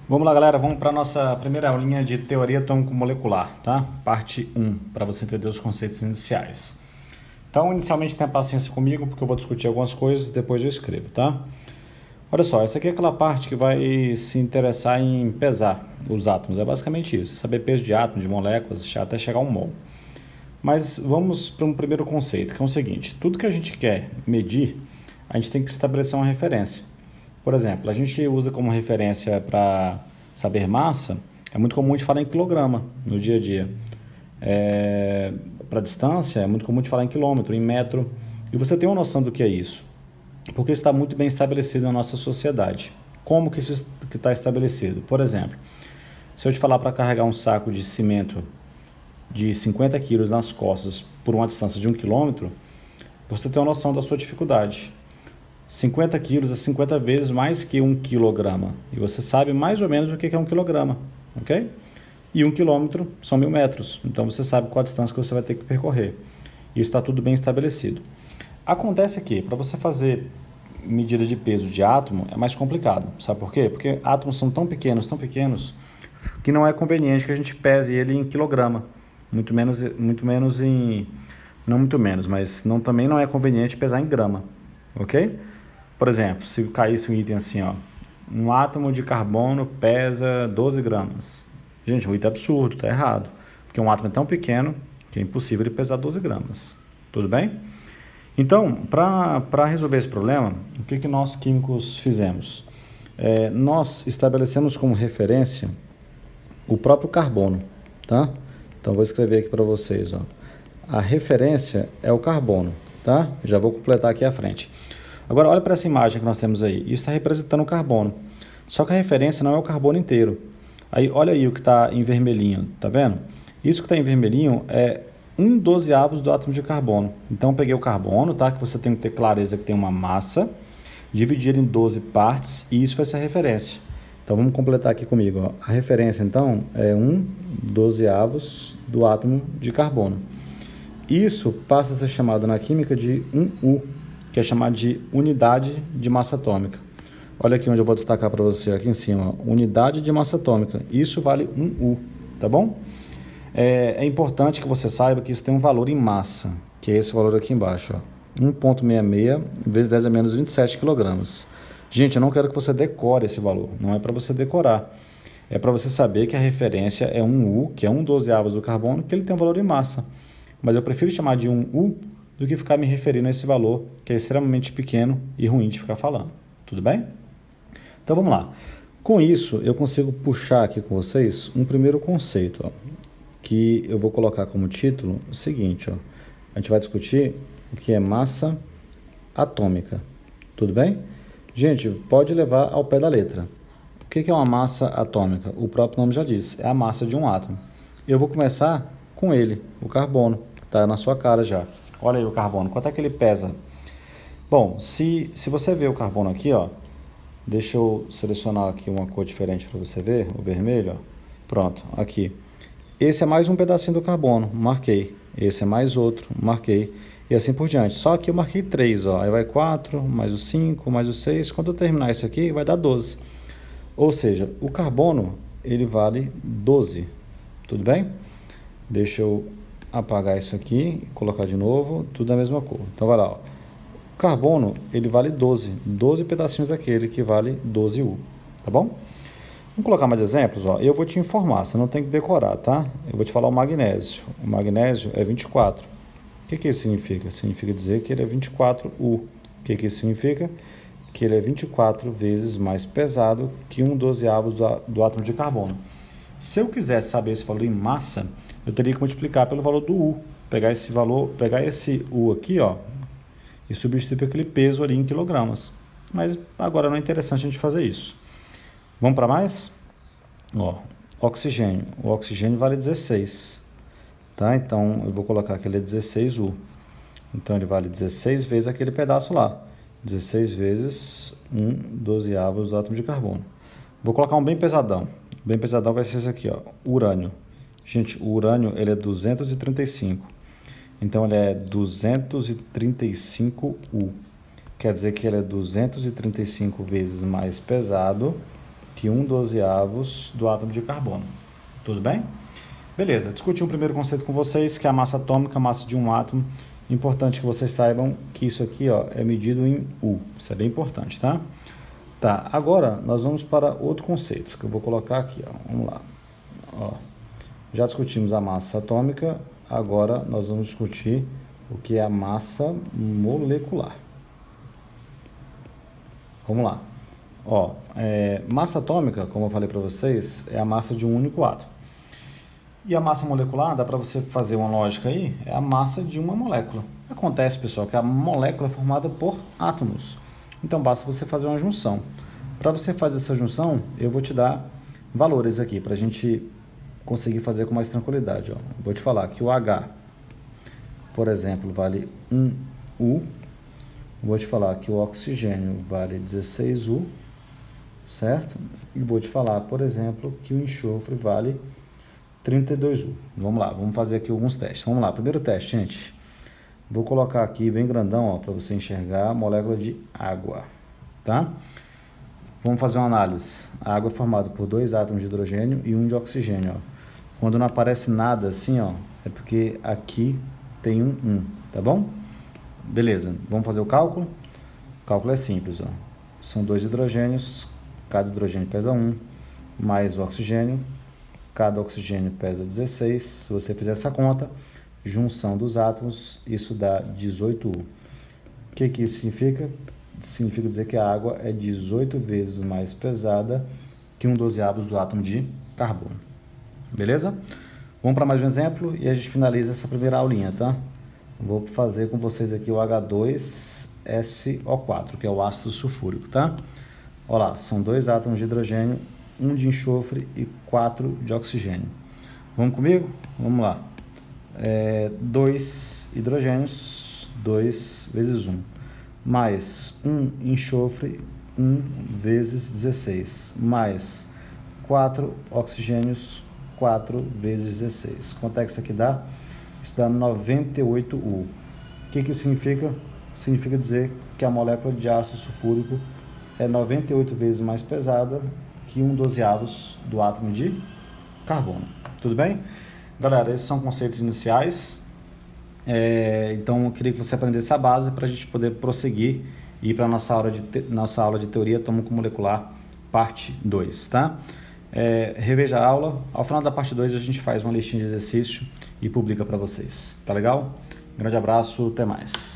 Vamos lá, galera, vamos para a nossa primeira aulinha de teoria atômico-molecular, tá? Parte 1, para você entender os conceitos iniciais. Então, inicialmente tenha paciência comigo, porque eu vou discutir algumas coisas e depois eu escrevo, tá? Olha só, essa aqui é aquela parte que vai se interessar em pesar os átomos, é basicamente isso, saber peso de átomos, de moléculas, até chegar a um mol. Mas vamos para um primeiro conceito, que é o seguinte, tudo que a gente quer medir, a gente tem que estabelecer uma referência. Por exemplo, a gente usa como referência para saber massa, é muito comum de falar em quilograma no dia a dia. Para distância, é muito comum de falar em quilômetro, em metro. E você tem uma noção do que é isso, porque está muito bem estabelecido na nossa sociedade. Como que isso está estabelecido? Por exemplo, se eu te falar para carregar um saco de cimento de 50 quilos nas costas por uma distância de 1 quilômetro, você tem uma noção da sua dificuldade. 50 quilos é 50 vezes mais que 1 quilograma. E você sabe mais ou menos o que é 1 quilograma, ok? E 1 quilômetro são 1000 metros. Então você sabe qual a distância que você vai ter que percorrer. Isso está tudo bem estabelecido. Acontece que, para você fazer medida de peso de átomo, é mais complicado. Sabe por quê? Porque átomos são tão pequenos, que não é conveniente que a gente pese ele em quilograma. Muito menos em... Não muito menos, mas também não é conveniente pesar em grama, ok? Por exemplo, se caísse um item assim, ó, um átomo de carbono pesa 12 gramas. Gente, um item absurdo, está errado. Porque um átomo é tão pequeno que é impossível ele pesar 12 gramas. Tudo bem? Então, para resolver esse problema, o que nós químicos fizemos? Nós estabelecemos como referência o próprio carbono, tá? Então, vou escrever aqui para vocês, ó. A referência é o carbono, tá? Já vou completar aqui à frente. Agora, olha para essa imagem que nós temos aí. Isso está representando o carbono. Só que a referência não é o carbono inteiro. Aí, olha aí o que está em vermelhinho, tá vendo? Isso que está em vermelhinho é 1/12 do átomo de carbono. Então, eu peguei o carbono, tá? Que você tem que ter clareza que tem uma massa, dividir em 12 partes, e isso vai ser a referência. Então, vamos completar aqui comigo, ó. A referência, então, é 1/12 do átomo de carbono. Isso passa a ser chamado na química de 1U, que é chamado de unidade de massa atômica. Olha aqui onde eu vou destacar para você, aqui em cima, ó, unidade de massa atômica. Isso vale 1U, tá bom? É importante que você saiba que isso tem um valor em massa, que é esse valor aqui embaixo, ó, 1,66 vezes 10 a menos 27 quilogramas. Gente, eu não quero que você decore esse valor, não é para você decorar. É para você saber que a referência é 1U, que é 1/12 do carbono, que ele tem um valor em massa. Mas eu prefiro chamar de 1U do que ficar me referindo a esse valor, que é extremamente pequeno e ruim de ficar falando. Tudo bem? Então vamos lá. Com isso, eu consigo puxar aqui com vocês um primeiro conceito, ó, que eu vou colocar como título o seguinte, ó. A gente vai discutir o que é massa atômica. Tudo bem? Gente, pode levar ao pé da letra. O que é uma massa atômica? O próprio nome já diz, é a massa de um átomo. Eu vou começar com ele, o carbono, que está na sua cara já. Olha aí o carbono, quanto é que ele pesa? Bom, se você ver o carbono aqui, ó, deixa eu selecionar aqui uma cor diferente para você ver, o vermelho, ó. Pronto, aqui. Esse é mais um pedacinho do carbono, marquei. Esse é mais outro, marquei. E assim por diante. Só que eu marquei 3, ó. Aí vai 4, mais o 5, mais o 6. Quando eu terminar isso aqui, vai dar 12. Ou seja, o carbono, ele vale 12. Tudo bem? Deixa eu apagar isso aqui e colocar de novo, tudo da mesma cor. Então vai lá, ó. O carbono, ele vale 12. 12 pedacinhos daquele que vale 12U. Tá bom? Vamos colocar mais exemplos, ó. Eu vou te informar, você não tem que decorar, tá? Eu vou te falar o magnésio. O magnésio é 24. O que isso significa? Significa dizer que ele é 24U. O que isso significa? Que ele é 24 vezes mais pesado que 1/12 do átomo de carbono. Se eu quisesse saber esse valor em massa, eu teria que multiplicar pelo valor do U. Pegar esse valor, pegar esse U aqui, ó, e substituir por aquele peso ali em quilogramas. Mas agora não é interessante a gente fazer isso. Vamos para mais? Ó, oxigênio. O oxigênio vale 16. Tá? Então, eu vou colocar que ele é 16U. Então, ele vale 16 vezes aquele pedaço lá. 16 vezes 1/12 do átomo de carbono. Vou colocar um bem pesadão. Bem pesadão vai ser esse aqui, ó, urânio. Gente, o urânio ele é 235. Então, ele é 235U. Quer dizer que ele é 235 vezes mais pesado que 1/12 do átomo de carbono. Tudo bem? Beleza, discuti um primeiro conceito com vocês, que é a massa atômica, a massa de um átomo. Importante que vocês saibam que isso aqui, ó, é medido em U. Isso é bem importante, tá? Tá, agora nós vamos para outro conceito, que eu vou colocar aqui, ó. Vamos lá. Ó, já discutimos a massa atômica, agora nós vamos discutir o que é a massa molecular. Vamos lá. Ó, massa atômica, como eu falei para vocês, é a massa de um único átomo. E a massa molecular, dá para você fazer uma lógica aí, é a massa de uma molécula. Acontece, pessoal, que a molécula é formada por átomos. Então, basta você fazer uma junção. Para você fazer essa junção, eu vou te dar valores aqui, para a gente conseguir fazer com mais tranquilidade. Ó. Vou te falar que o H, por exemplo, vale 1U. Vou te falar que o oxigênio vale 16U, certo? E vou te falar, por exemplo, que o enxofre vale 32U. Vamos lá, vamos fazer aqui alguns testes. Vamos lá, primeiro teste, gente. Vou colocar aqui bem grandão, para você enxergar a molécula de água, tá? Vamos fazer uma análise. A água é formada por 2 átomos de hidrogênio e 1 de oxigênio, ó. Quando não aparece nada assim, ó, é porque aqui tem um, tá bom? Beleza, vamos fazer o cálculo? O cálculo é simples, ó. São 2 hidrogênios, cada hidrogênio pesa 1, mais o oxigênio, cada oxigênio pesa 16. Se você fizer essa conta, junção dos átomos, isso dá 18U. O que isso significa? Significa dizer que a água é 18 vezes mais pesada que 1/12 do átomo de carbono. Beleza? Vamos para mais um exemplo e a gente finaliza essa primeira aulinha, tá? Vou fazer com vocês aqui o H2SO4, que é o ácido sulfúrico, tá? Olha lá, são 2 átomos de hidrogênio, 1 de enxofre e 4 de oxigênio. Vamos comigo? Vamos lá. 2 hidrogênios, 2 vezes 1, mais 1 enxofre, 1 vezes 16, mais 4 oxigênios, 4 vezes 16. Quanto é que isso aqui dá? Isso dá 98U. O que isso significa? Significa dizer que a molécula de ácido sulfúrico é 98 vezes mais pesada que 1/12 do átomo de carbono. Tudo bem? Galera, esses são conceitos iniciais. Então, eu queria que você aprendesse a base para a gente poder prosseguir e ir para a nossa aula de teoria atômico molecular, parte 2, tá? Reveja a aula. Ao final da parte 2, a gente faz uma listinha de exercício e publica para vocês. Tá legal? Grande abraço, até mais.